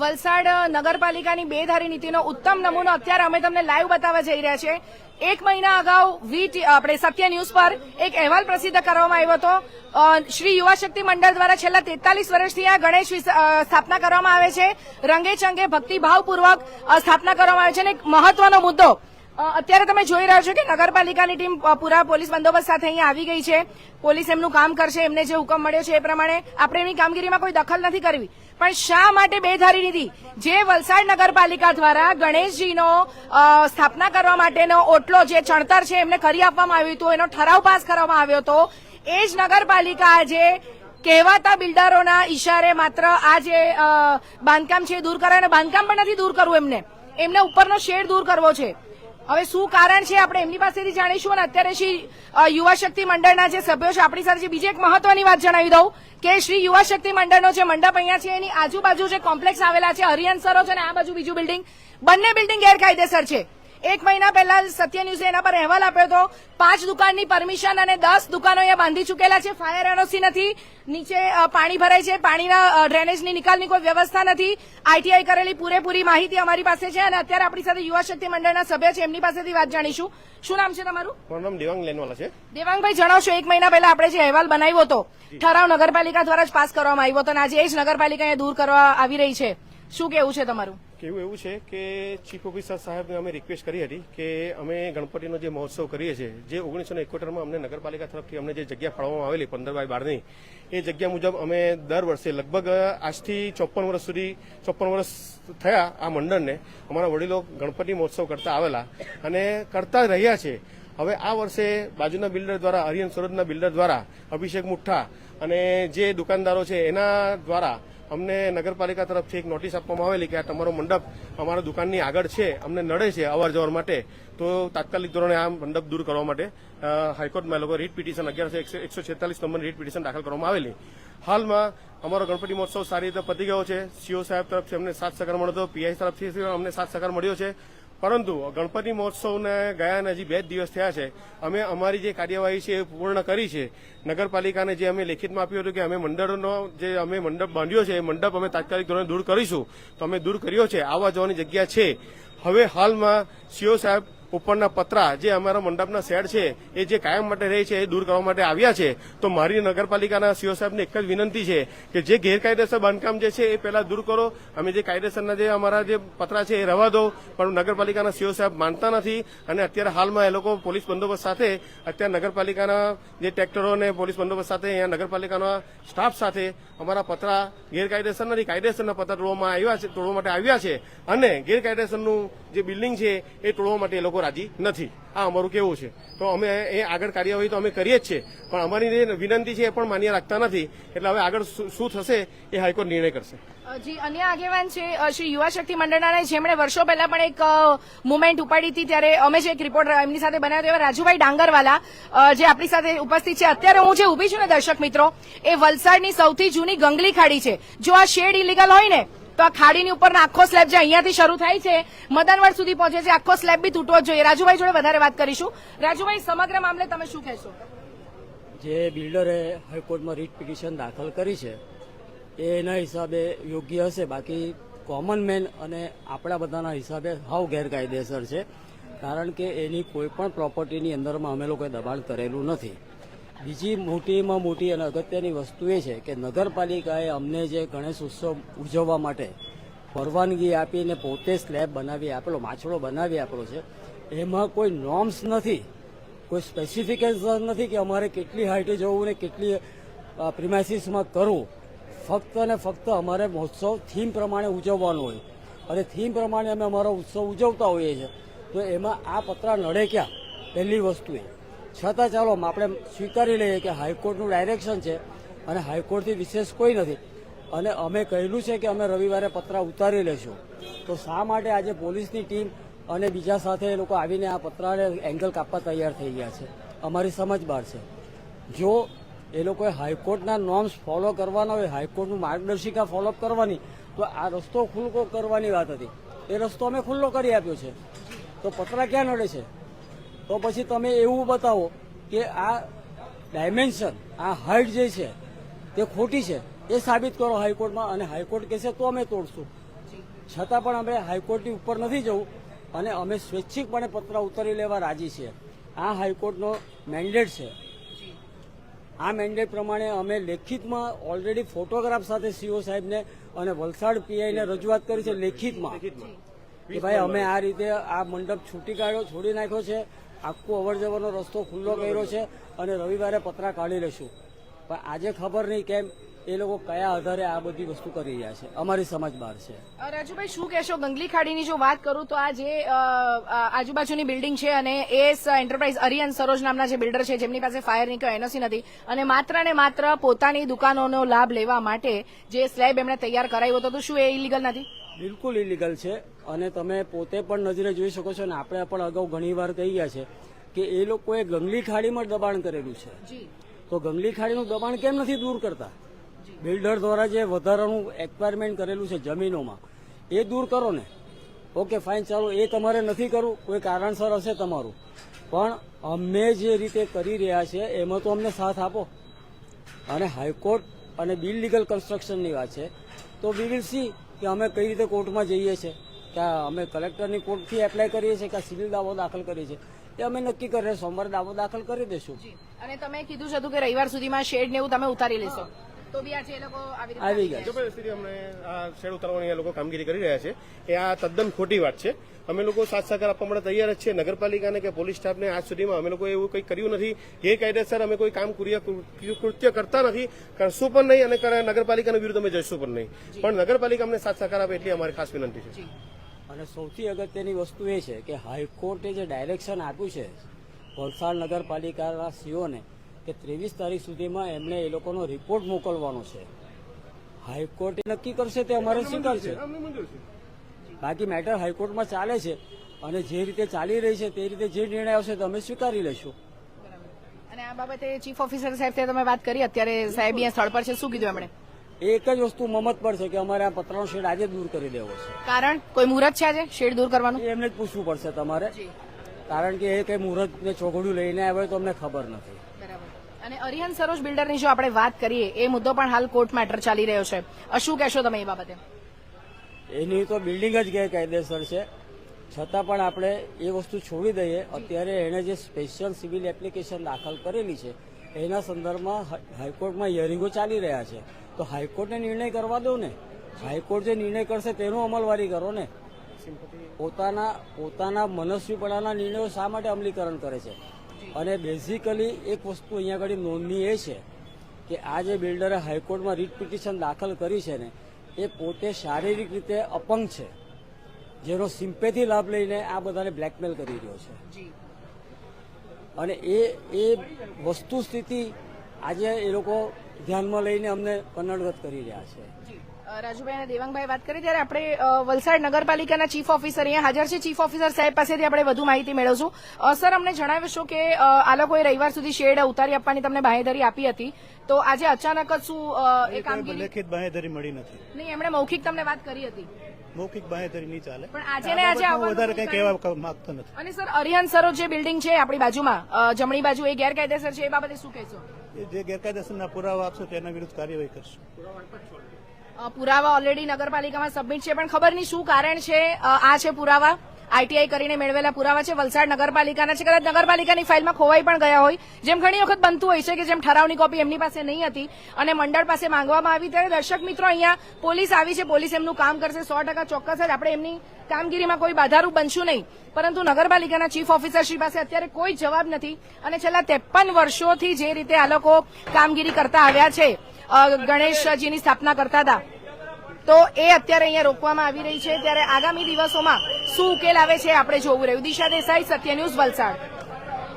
વલસાડ નગરપાલિકાની બેધારી નીતિનો ઉત્તમ નમૂનો અત્યારે અમે તમને લાઈવ બતાવવા જઈ રહ્યા છે। 1 મહિના અગાઉ આપણે સત્ય ન્યૂઝ પર એક અહેવાલ પ્રસિદ્ધ કરવામાં આવ્યો હતો। શ્રી યુવા શક્તિ મંડળ દ્વારા છેલ્લા 43 વર્ષથી આ ગણેશ સ્થાપના કરવામાં આવે છે। રંગેચંગે ભક્તિભાવપૂર્વક સ્થાપના કરવામાં આવે છે અને એક મહત્વનો મુદ્દો અત્યારે તમે જોઈ રહ્યા છો કે નગરપાલિકાની ટીમ પૂરા પોલીસ બંદોબસ્ત સાથે અહીંયા આવી ગઈ છે। પોલીસ એમનું કામ કરશે, એમને જે હુકમ મળ્યો છે એ પ્રમાણે આપણે એમની કામગીરીમાં કોઈ દખલ નથી કરવી। પણ શા માટે બેધારી નીતિ? જે વલસાડ નગરપાલિકા દ્વારા ગણેશજીનો સ્થાપના કરવા માટેનો ઓટલો જે ચણતર છે એમને કરી આપવામાં આવ્યું હતું, એનો ઠરાવ પાસ કરવામાં આવ્યો હતો, એ જ નગરપાલિકા આજે કહેવાતા બિલ્ડરોના ઈશારે માત્ર આ જે બાંધકામ છે એ દૂર કરાય અને બાંધકામ પણ નથી દૂર કરવું, એમને ઉપરનો શેડ દૂર કરવો છે। હવે શું કારણ છે આપણે એમની પાસેથી જાણીશું અને અત્યારે શ્રી યુવા શક્તિ મંડળના જે સભ્યો છે આપણી સાથે છે। બીજી એક મહત્વની વાત જણાવી દઉં કે શ્રી યુવા શક્તિ મંડળનો જે મંડપ અહીંયા છે એની આજુબાજુ જે કોમ્પ્લેક્સ આવેલા છે, હરિયાણ છે અને આ બાજુ બીજું બિલ્ડિંગ, બંને બિલ્ડિંગ ગેરકાયદેસર છે। 1 મહિના પહેલા સત્ય ન્યૂઝે એના પર અહેવાલ આપ્યો હતો। 5 દુકાનની પરમિશન અને 10 દુકાનો અહીંયા બાંધી ચૂકેલા છે। ફાયર એનઓસી નથી, નીચે પાણી ભરાય છે, પાણીના ડ્રેનેજની નિકાલની કોઈ વ્યવસ્થા નથી। આઈટીઆઈ કરેલી પૂરેપૂરી માહિતી અમારી પાસે છે અને અત્યારે આપણી સાથે યુવા શક્તિ મંડળના સભ્ય છે, એમની પાસેથી વાત જાણીશું। શું નામ છે તમારું? મારું નામ દેવાંગ લેનવાલા છે। દેવાંગભાઈ, જણાવશો 1 મહિના પહેલા આપણે જે અહેવાલ બનાવ્યો હતો, ઠરાવ નગરપાલિકા દ્વારા જ પાસ કરવામાં આવ્યો હતો અને આજે એ જ નગરપાલિકા અહીંયા દૂર કરવા આવી રહી છે, શું કેવું છે તમારું? કેવું એવું છે કે ચીફ ઓફિસર સાહેબને અમે રિક્વેસ્ટ કરી હતી કે અમે ગણપતિનો જે મહોત્સવ કરીએ છીએ, જે 1971માં અમને નગરપાલિકા તરફથી અમને જે જગ્યા ફાળવવામાં આવેલી 15x12ની, એ જગ્યા મુજબ અમે દર વર્ષે લગભગ આજથી 54 વર્ષ થયા આ મંડળને, અમારા વડીલો ગણપતિ મહોત્સવ કરતા આવેલા અને કરતા રહ્યા છે। હવે આ વર્ષે બાજુના બિલ્ડર દ્વારા, હરિયન સરોદના બિલ્ડર દ્વારા, અભિષેક મુઠ્ઠા અને જે દુકાનદારો છે એના દ્વારા અમને નગરપાલિકા તરફથી એક નોટિસ આપવામાં આવેલી કે આ તમારો મંડપ અમારા દુકાનની આગળ છે, અમને નડે છે અવર જવર માટે, તો તાત્કાલિક ધોરણે આ મંડપ દૂર કરવા માટે હાઈકોર્ટમાં લોકો રીટ પિટિશન 146 નંબરની રીટ પિટિશન દાખલ કરવામાં આવેલી। હાલમાં અમારો ગણપતિ મહોત્સવ સારી રીતે પતી ગયો છે। સીઓ સાહેબ તરફથી અમને 7 સહકાર મળ્યો હતો, પીઆઈ તરફથી અમને 7 સહકાર મળ્યો છે, પરંતુ ગણપતિ મહોત્સવને ગયા હજી 2 દિવસ થયા છે। અમે અમારી જે કાર્યવાહી છે એ પૂર્ણ કરી છે। નગરપાલિકાને જે અમે લેખિતમાં આપ્યું હતું કે અમે મંડળનો જે અમે મંડપ બાંધ્યો છે એ મંડપ અમે તાત્કાલિક ધોરણે દૂર કરીશું, તો અમે દૂર કર્યો છે। આવવા જવાની જગ્યા છે। હવે હાલમાં સીઓ સાહેબ ઉપરના પતરા જે અમારા મંડપના શેડ છે એ જે કાયમ માટે રહે છે એ દૂર કરવા માટે આવ્યા છે। તો મારી નગરપાલિકાના સીઓ સાહેબને એક જ વિનંતી છે કે જે ગેરકાયદેસર બાંધકામ જે છે એ પહેલા દૂર કરો, અમે જે કાયદેસરના જે અમારા જે પતરા છે એ રહેવા દો, પણ નગરપાલિકાના સીઓ સાહેબ માનતા નથી અને અત્યારે હાલમાં એ લોકો પોલીસ બંદોબસ્ત સાથે, અત્યારે નગરપાલિકાના જે ટ્રેક્ટરો અને પોલીસ બંદોબસ્ત સાથે અહીંયા નગરપાલિકાના સ્ટાફ સાથે અમારા પતરા ગેરકાયદેસર નથી, કાયદેસરના પતરા તોડવા માટે આવ્યા છે અને ગેરકાયદેસરનું જે બિલ્ડિંગ છે એ તોડવા માટે એ લોકો રાજી નથી। આ અમારું કેવું છે, તો અમે એ આગળ કાર્યવાહી તો અમે કરીએ જ છે, પણ અમારી જે વિનંતી છે એ પણ માન્ય રાખતા નથી। એટલે હવે આગળ શું થશે એ હાઈકોર્ટ નિર્ણય કરશે। જી, અન્ય આગેવાન છે શ્રી યુવા શક્તિ મંડળના, જેમણે વર્ષો પહેલા પણ એક મુવમેન્ટ ઉપાડી હતી, ત્યારે અમે જે એક રિપોર્ટ એમની સાથે બનાવ્યો હતો, રાજુભાઈ ડાંગરવાલા જે આપણી સાથે ઉપસ્થિત છે। અત્યારે હું જે ઉભી છું ને દર્શક મિત્રો, એ વલસાડની સૌથી જૂની ગંગલી ખાડી છે। જો આ શેડ ઇલીગલ હોય ને તો આ ખાડીની ઉપરનો આખો સ્લેબ જે અહીંયાથી શરૂ થાય છે મદનવડ સુધી પહોંચે છે, આખો સ્લેબ બી તૂટવો જ જોઈએ। રાજુભાઈ જોડે વધારે વાત કરીશું। રાજુભાઈ, સમગ્ર મામલે તમે શું કહેશો? જે બિલ્ડરે હાઈકોર્ટમાં રીટ પિટિશન દાખલ કરી છે એના હિસાબે યોગ્ય હશે, બાકી કોમન મેન અને આપણા બધાના હિસાબે હાવ ગેરકાયદેસર છે, કારણ કે એની કોઈ પણ પ્રોપર્ટીની અંદરમાં અમે લોકોએ દબાણ કરેલું નથી। બીજી મોટીમાં મોટી અને અગત્યની વસ્તુ એ છે કે નગરપાલિકાએ અમને જે ગણેશ ઉત્સવ ઉજવવા માટે પરવાનગી આપીને પોતે સ્લેબ બનાવી આપેલો, માછડો બનાવી આપેલો છે, એમાં કોઈ નોર્મ્સ નથી, કોઈ સ્પેસિફિકેશન નથી કે અમારે કેટલી હાઇટે જવું ને કેટલી પ્રિમાઇસીસમાં કરવું। ફક્ત ને ફક્ત અમારે મહોત્સવ થીમ પ્રમાણે ઉજવવાનો હોય અને થીમ પ્રમાણે અમે અમારો ઉત્સવ ઉજવતા હોઈએ છીએ, તો એમાં આ પતરા નડે ક્યાં? પહેલી વસ્તુ એ। છતાં ચાલો આપણે સ્વીકારી લઈએ કે હાઈકોર્ટનું ડાયરેક્શન છે અને હાઈકોર્ટથી વિશેષ કોઈ નથી અને અમે કહેલું છે કે અમે રવિવારે પતરા ઉતારી લઈશું, તો શા માટે આજે પોલીસની ટીમ અને બીજા સાથે એ લોકો આવીને આ પતરાને એંગલ કાપવા તૈયાર થઈ ગયા છે? અમારી સમજ બહાર છે। જો એ લોકોએ હાઈકોર્ટના નોર્મ્સ ફોલો કરવાના હોય, હાઈકોર્ટનું માર્ગદર્શિકા ફોલો કરવાની, તો આ રસ્તો ખુલ્લો કરવાની વાત હતી, એ રસ્તો અમે ખુલ્લો કરી આપ્યો છે, તો પતરા ક્યાં નડે છે? તો પછી તમે એવું બતાવો કે આ ડાયમેન્શન, આ હાઇટ જે છે તે ખોટી છે, એ સાબિત કરો હાઈકોર્ટમાં, અને હાઈકોર્ટ કહેશે તો અમે તોડશું। છતાં પણ અમે હાઈકોર્ટની ઉપર નથી જવું અને અમે સ્વૈચ્છિકપણે પત્ર ઉતારી લેવા રાજી છીએ. આ હાઈકોર્ટનો મેન્ડેટ છે. આ મેન્ડેટ પ્રમાણે અમે લેખિતમાં ઓલરેડી ફોટોગ્રાફ સાથે સીઓ સાહેબને અને વલસાડ પીઆઈને રજૂઆત કરી છે લેખિતમાં કે ભાઈ અમે આ રીતે આ મંડપ છોડી નાખ્યો છે, આખો અવર જવરનો રસ્તો ખુલ્લો કર્યો છે અને રવિવારે પતરા કાઢી લેશું. પણ આજે ખબર નહીં કેમ એ લોકો કયા આધારે આ બધી વસ્તુ કરી રહ્યા છે, અમારી સમજ બહાર છે. રાજુભાઈ, શું કહેશો? ગંગલી ખાડીની જો વાત કરું તો આ જે આજુબાજુની બિલ્ડિંગ છે અને એસ એન્ટરપ્રાઇઝ અરિયન સરોજ નામના જે બિલ્ડર છે જેમની પાસે ફાયરની કોઈ એનઓસી નથી અને માત્ર ને માત્ર પોતાની દુકાનોનો લાભ લેવા માટે જે સ્લેબ એમણે તૈયાર કરાવ્યો હતો, તો શું એ ઇલીગલ નથી? બિલકુલ ઇલીગલ છે અને તમે પોતે પણ નજરે જોઈ શકો છો અને આપણે પણ અગાઉ ઘણીવાર કહી ગયા છે કે એ લોકોએ ગંગલી ખાડીમાં દબાણ કરેલું છે. તો ગંગલી ખાડીનું દબાણ કેમ નથી દૂર કરતા? બિલ્ડર દ્વારા જે વધારાનું એક્વાયરમેન્ટ કરેલું છે જમીનોમાં એ દૂર કરો ને. ઓકે ફાઇન, ચાલો એ તમારે નથી કરવું, કોઈ કારણસર હશે તમારું, પણ અમે જે રીતે કરી રહ્યા છે એમાં તો અમને સાથ આપો. અને હાઈકોર્ટ અને બિલ લીગલ કન્સ્ટ્રક્શનની વાત છે તો વી વિલ સી કે અમે કઈ રીતે કોર્ટમાં જઈએ છીએ, કે અમે કલેક્ટરની કોર્ટથી એપ્લાય કરીએ છીએ કે સિવિલ દાવો દાખલ કરીએ છીએ, એ અમે નક્કી કરીએ. સોમવારે દાવો દાખલ કરી દઈશું. અને તમે કીધું છે કે રવિવાર સુધીમાં શેડ ને એવું તમે ઉતારી લેશો, તો બી આજે એ લોકો આવી ગયા. જબરદસ્તી અમને આ શેડ ઉતારવાની લોકો કામગીરી કરી રહ્યા છે એ આ તદ્દન ખોટી વાત છે. અમે લોકો સાથ સહકાર આપવા માટે તૈયાર જ છે. નગરપાલિકાને કે પોલીસ સ્ટાફને આજ સુધીમાં અમે લોકો એવું કંઈ કર્યું નથી. ગેરકાયદેસર અમે કોઈ કામ કૃત્ય કરતા નથી, કરશું પણ નહીં અને નગરપાલિકાના વિરુદ્ધ અમે જઈશું પણ નહીં. પણ નગરપાલિકા અમને સાથ સહકાર આપે એટલી અમારી ખાસ વિનંતી છે. અને સૌથી અગત્યની વસ્તુ એ છે કે હાઈકોર્ટે જે ડાયરેક્શન આપ્યું છે વલસાડ નગરપાલિકાના સીઓને કે 23 તારીખ સુધીમાં એમણે એ લોકોનો રિપોર્ટ મોકલવાનો છે. હાઈકોર્ટ નક્કી કરશે તે અમારે સ્વીકારશે. બાકી મેટર હાઈકોર્ટમાં ચાલે છે અને જે રીતે ચાલી રહી છે તે રીતે જે નિર્ણય આવશે તો અમે સ્વીકારી લઈશું. અને આ બાબતે ચીફ ઓફિસર સાહેબ તમે વાત કરી, અત્યારે સાહેબ અહીંયા સ્થળ પર છે, શું કીધું એમણે? એક જ વસ્તુ મમત પર છે કે અમારે આ પતરાનો શેડ આજે દૂર કરી દેવો છે. કારણ કોઈ મુહૂર્ત છે આજે શેડ દૂર કરવાનું? એમને જ પૂછવું પડશે તમારે, કારણ કે એ કઈ મુહૂર્ત ને ચોઘડિયું લઈને આવે તો અમને ખબર નથી. અને અરિહંત સરોજ બિલ્ડરની જો આપણે વાત કરીએ એ મુદ્દો પણ હાલ કોર્ટ મેટર ચાલી રહ્યો છે, શું કહેશો તમે એ બાબતે? એની તો બિલ્ડિંગ જ ગેરકાયદેસર છે, છતાં પણ આપણે એ વસ્તુ છોડી દઈએ. અત્યારે એણે જે સ્પેશિયલ સિવિલ એપ્લિકેશન દાખલ કરેલી છે એના સંદર્ભમાં હાઈકોર્ટમાં હિયરિંગો ચાલી રહ્યા છે, તો હાઈકોર્ટને નિર્ણય કરવા દો ને. હાઈકોર્ટ જે નિર્ણય કરશે તેનું અમલવારી કરો ને. પોતાના મનસ્વીપણાના નિર્ણયો શા માટે અમલીકરણ કરે છે? અને બેઝિકલી એક વસ્તુ અહીંયા આગળ નોંધની એ છે કે આ જે બિલ્ડરે હાઈકોર્ટમાં રીટ પિટિશન દાખલ કરી છે ને એ પોતે શારીરિક રીતે અપંગ છે, જેનો સિમ્પેથી લાભ લઈને આ બધાને બ્લેકમેલ કરી રહ્યો છે. અને એ વસ્તુ સ્થિતિ આજે એ લોકો ધ્યાનમાં લઈને અમને કન્નડગત કરી રહ્યા છે. રાજુભાઈ અને દેવાંગભાઈ વાત કરી ત્યારે આપણે વલસાડ નગરપાલિકાના ચીફ ઓફિસર અહીંયા હાજર છે. ચીફ ઓફિસર સાહેબ પાસેથી આપણે વધુ માહિતી મેળવશું. સર, અમને જણાવીશું કે આ લોકોએ રવિવાર સુધી શેડ ઉતારી આપવાની તમને બાંહેધરી આપી હતી, તો આજે અચાનક જ શું એ કામગીરી? લેખિત બાંહેધરી મળી નથી. નહીં, એમણે મૌખિક તમને વાત કરી હતી. મૌખિક બાંહેધરી નહીં ચાલે, પણ આજે ને આજે વધારે કઈ કહેવા માંગતો નથી. અને સર, અરિહંત સરોજ જે બિલ્ડિંગ છે આપણી બાજુમાં જમણી બાજુ, એ ગેરકાયદેસર છે, એ બાબતે શું કહેશો? જે ગેરકાયદેસરના પુરાવા આપશો તેના વિરુદ્ધ કાર્યવાહી કરશું. પુરાવા ઓલરેડી નગરપાલિકામાં સબમિટ છે, પણ ખબર નહીં શું કારણ છે. આ છે પુરાવા, આઈટીઆઈ કરીને મેળવેલા પુરાવા છે, વલસાડ નગરપાલિકાના છે. કદાચ નગરપાલિકાની ફાઇલમાં ખોવાઈ પણ ગયા હોય, જેમ ઘણી વખત બનતું હોય છે કે જેમ ઠરાવની કોપી એમની પાસે નહીં હતી અને મંડળ પાસે માંગવામાં આવી. ત્યારે દર્શક મિત્રો, અહીંયા પોલીસ આવી છે, પોલીસ એમનું કામ કરશે 100% ચોક્કસ જ. આપણે એમની કામગીરીમાં કોઈ બાધારૂપ બનશું નહીં, પરંતુ નગરપાલિકાના ચીફ ઓફિસરશ્રી પાસે અત્યારે કોઈ જવાબ નથી. અને છેલ્લા 53 વર્ષોથી જે રીતે આ લોકો કામગીરી કરતા આવ્યા છે, ગણેશજીની સ્થાપના કરતા હતા, તો એ અત્યારે અહીંયા રોકવામાં આવી રહી છે. ત્યારે આગામી દિવસોમાં શું ઉકેલ આવે છે આપણે જોવું રહ્યું. દિશા દેસાઈ, સત્ય ન્યૂઝ, વલસાડ.